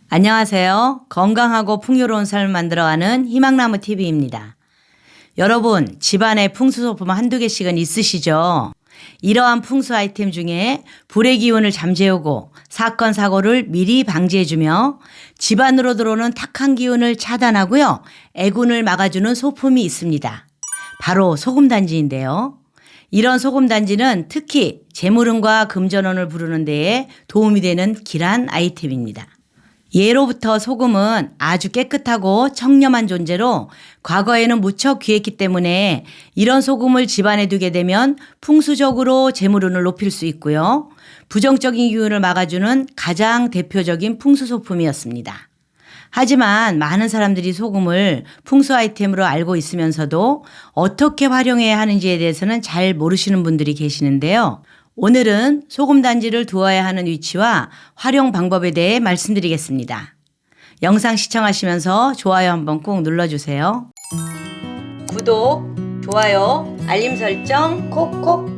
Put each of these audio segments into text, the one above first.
안녕하세요. 건강하고 풍요로운 삶을 만들어가는 희망나무 TV입니다. 여러분, 집안에 풍수소품 한두 개씩은 있으시죠? 이러한 풍수 아이템 중에 불의 기운을 잠재우고 사건, 사고를 미리 방지해주며 집안으로 들어오는 탁한 기운을 차단하고요. 애군을 막아주는 소품이 있습니다. 바로 소금단지인데요. 이런 소금단지는 특히 재물운과 금전운을 부르는 데에 도움이 되는 귀한 아이템입니다. 예로부터 소금은 아주 깨끗하고 청렴한 존재로 과거에는 무척 귀했기 때문에 이런 소금을 집안에 두게 되면 풍수적으로 재물운을 높일 수 있고요. 부정적인 기운을 막아주는 가장 대표적인 풍수소품이었습니다. 하지만 많은 사람들이 소금을 풍수 아이템으로 알고 있으면서도 어떻게 활용해야 하는지에 대해서는 잘 모르시는 분들이 계시는데요. 오늘은 소금단지를 두어야 하는 위치와 활용 방법에 대해 말씀드리겠습니다. 영상 시청하시면서 좋아요 한번 꼭 눌러주세요. 구독, 좋아요, 알림 설정 콕콕.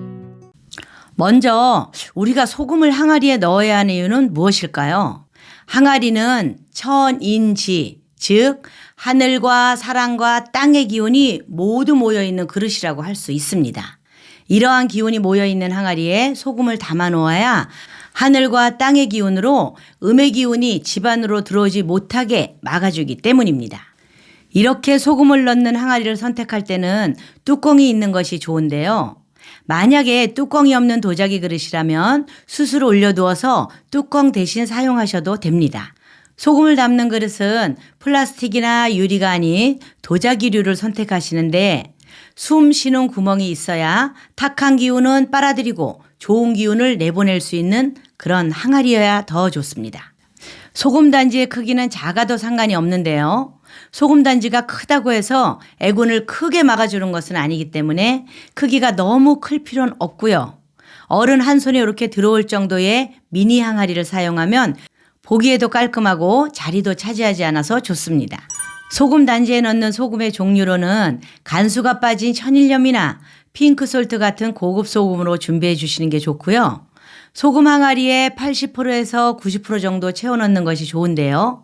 먼저 우리가 소금을 항아리에 넣어야 하는 이유는 무엇일까요? 항아리는 천인지, 즉 하늘과 사랑과 땅의 기운이 모두 모여있는 그릇이라고 할 수 있습니다. 이러한 기운이 모여있는 항아리에 소금을 담아 놓아야 하늘과 땅의 기운으로 음의 기운이 집안으로 들어오지 못하게 막아주기 때문입니다. 이렇게 소금을 넣는 항아리를 선택할 때는 뚜껑이 있는 것이 좋은데요. 만약에 뚜껑이 없는 도자기 그릇이라면 숯을 올려두어서 뚜껑 대신 사용하셔도 됩니다. 소금을 담는 그릇은 플라스틱이나 유리가 아닌 도자기류를 선택하시는데 숨 쉬는 구멍이 있어야 탁한 기운은 빨아들이고 좋은 기운을 내보낼 수 있는 그런 항아리여야 더 좋습니다. 소금단지의 크기는 작아도 상관이 없는데요. 소금단지가 크다고 해서 애군을 크게 막아주는 것은 아니기 때문에 크기가 너무 클 필요는 없고요. 어른 한 손에 이렇게 들어올 정도의 미니 항아리를 사용하면 보기에도 깔끔하고 자리도 차지하지 않아서 좋습니다. 소금단지에 넣는 소금의 종류로는 간수가 빠진 천일염이나 핑크솔트 같은 고급 소금으로 준비해 주시는 게 좋고요. 소금 항아리에 80%에서 90% 정도 채워 넣는 것이 좋은데요.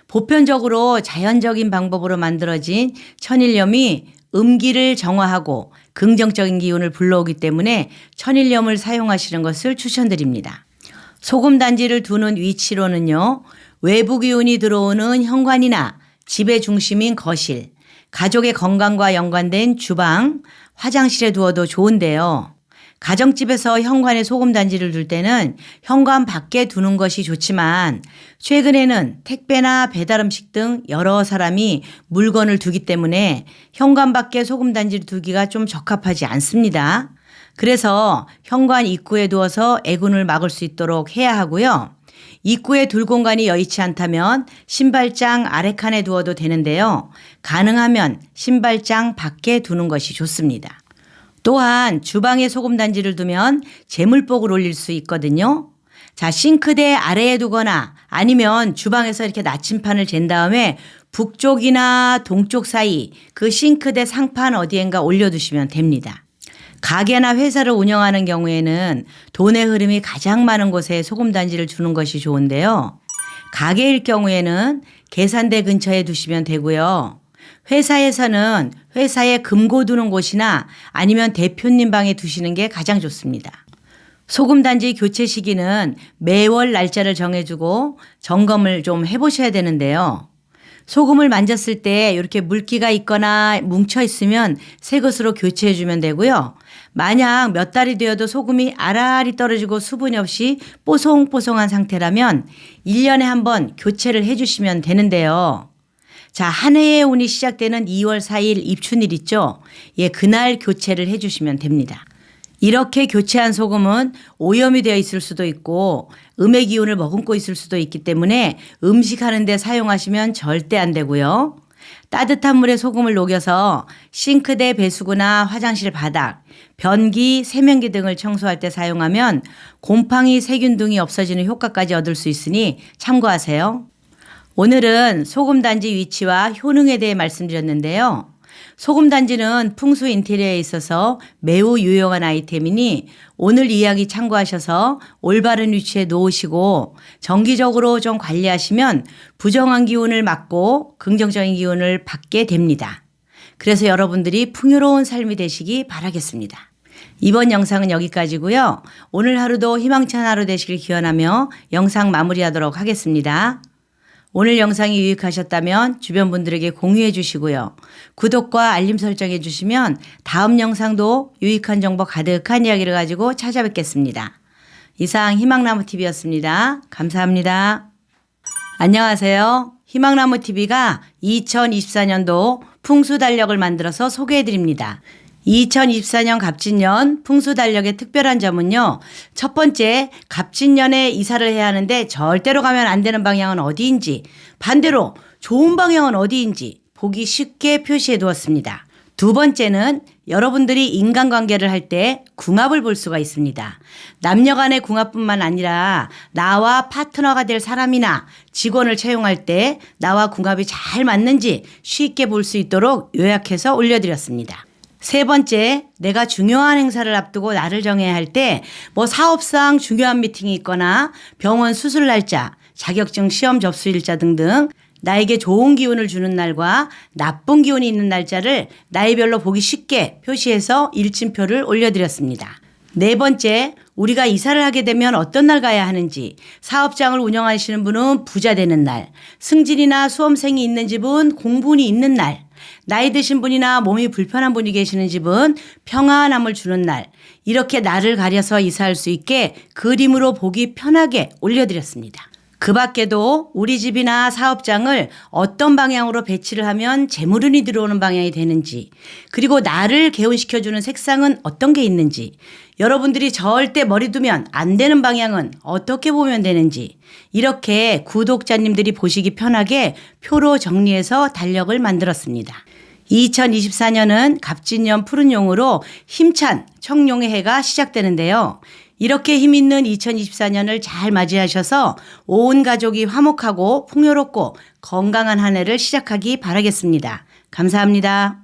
보편적으로 자연적인 방법으로 만들어진 천일염이 음기를 정화하고 긍정적인 기운을 불러오기 때문에 천일염을 사용하시는 것을 추천드립니다. 소금단지를 두는 위치로는요. 외부 기운이 들어오는 현관이나 집의 중심인 거실, 가족의 건강과 연관된 주방, 화장실에 두어도 좋은데요. 가정집에서 현관에 소금단지를 둘 때는 현관 밖에 두는 것이 좋지만 최근에는 택배나 배달음식 등 여러 사람이 물건을 두기 때문에 현관 밖에 소금단지를 두기가 좀 적합하지 않습니다. 그래서 현관 입구에 두어서 애군을 막을 수 있도록 해야 하고요. 입구에 둘 공간이 여의치 않다면 신발장 아래칸에 두어도 되는데요. 가능하면 신발장 밖에 두는 것이 좋습니다. 또한 주방에 소금단지를 두면 재물복을 올릴 수 있거든요. 자, 싱크대 아래에 두거나 아니면 주방에서 이렇게 나침판을 잰 다음에 북쪽이나 동쪽 사이 그 싱크대 상판 어디엔가 올려두시면 됩니다. 가게나 회사를 운영하는 경우에는 돈의 흐름이 가장 많은 곳에 소금단지를 두는 것이 좋은데요. 가게일 경우에는 계산대 근처에 두시면 되고요. 회사에서는 회사에 금고 두는 곳이나 아니면 대표님 방에 두시는 게 가장 좋습니다. 소금단지 교체 시기는 매월 날짜를 정해주고 점검을 좀 해보셔야 되는데요. 소금을 만졌을 때 이렇게 물기가 있거나 뭉쳐 있으면 새 것으로 교체해 주면 되고요. 만약 몇 달이 되어도 소금이 알알이 떨어지고 수분이 없이 뽀송뽀송한 상태라면 1년에 한 번 교체를 해 주시면 되는데요. 자, 한 해의 운이 시작되는 2월 4일 입춘일 있죠? 예, 그날 교체를 해 주시면 됩니다. 이렇게 교체한 소금은 오염이 되어 있을 수도 있고 음의 기운을 머금고 있을 수도 있기 때문에 음식하는 데 사용하시면 절대 안 되고요. 따뜻한 물에 소금을 녹여서 싱크대 배수구나 화장실 바닥, 변기, 세면기 등을 청소할 때 사용하면 곰팡이, 세균 등이 없어지는 효과까지 얻을 수 있으니 참고하세요. 오늘은 소금단지 위치와 효능에 대해 말씀드렸는데요. 소금 단지는 풍수 인테리어에 있어서 매우 유용한 아이템이니 오늘 이야기 참고하셔서 올바른 위치에 놓으시고 정기적으로 좀 관리하시면 부정한 기운을 막고 긍정적인 기운을 받게 됩니다. 그래서 여러분들이 풍요로운 삶이 되시기 바라겠습니다. 이번 영상은 여기까지고요. 오늘 하루도 희망찬 하루 되시길 기원하며 영상 마무리하도록 하겠습니다. 오늘 영상이 유익하셨다면 주변 분들에게 공유해 주시고요. 구독과 알림 설정해 주시면 다음 영상도 유익한 정보 가득한 이야기를 가지고 찾아뵙겠습니다. 이상 희망나무TV였습니다. 감사합니다. 안녕하세요. 희망나무TV가 2024년도 풍수달력을 만들어서 소개해 드립니다. 2024년 갑진년 풍수달력의 특별한 점은요. 첫 번째, 갑진년에 이사를 해야 하는데 절대로 가면 안 되는 방향은 어디인지, 반대로 좋은 방향은 어디인지 보기 쉽게 표시해 두었습니다. 두 번째는 여러분들이 인간관계를 할 때 궁합을 볼 수가 있습니다. 남녀 간의 궁합뿐만 아니라 나와 파트너가 될 사람이나 직원을 채용할 때 나와 궁합이 잘 맞는지 쉽게 볼 수 있도록 요약해서 올려드렸습니다. 세 번째, 내가 중요한 행사를 앞두고 날을 정해야 할 때 사업상 중요한 미팅이 있거나 병원 수술 날짜, 자격증 시험 접수일자 등등 나에게 좋은 기운을 주는 날과 나쁜 기운이 있는 날짜를 나이별로 보기 쉽게 표시해서 일침표를 올려드렸습니다. 네 번째, 우리가 이사를 하게 되면 어떤 날 가야 하는지, 사업장을 운영하시는 분은 부자 되는 날, 승진이나 수험생이 있는 집은 공분이 있는 날, 나이 드신 분이나 몸이 불편한 분이 계시는 집은 평안함을 주는 날, 이렇게 날을 가려서 이사할 수 있게 그림으로 보기 편하게 올려드렸습니다. 그 밖에도 우리 집이나 사업장을 어떤 방향으로 배치를 하면 재물운이 들어오는 방향이 되는지, 그리고 나를 개운시켜주는 색상은 어떤 게 있는지, 여러분들이 절대 머리 두면 안 되는 방향은 어떻게 보면 되는지, 이렇게 구독자님들이 보시기 편하게 표로 정리해서 달력을 만들었습니다. 2024년은 갑진년 푸른 용으로 힘찬 청룡의 해가 시작되는데요. 이렇게 힘있는 2024년을 잘 맞이하셔서 온 가족이 화목하고 풍요롭고 건강한 한 해를 시작하기 바라겠습니다. 감사합니다.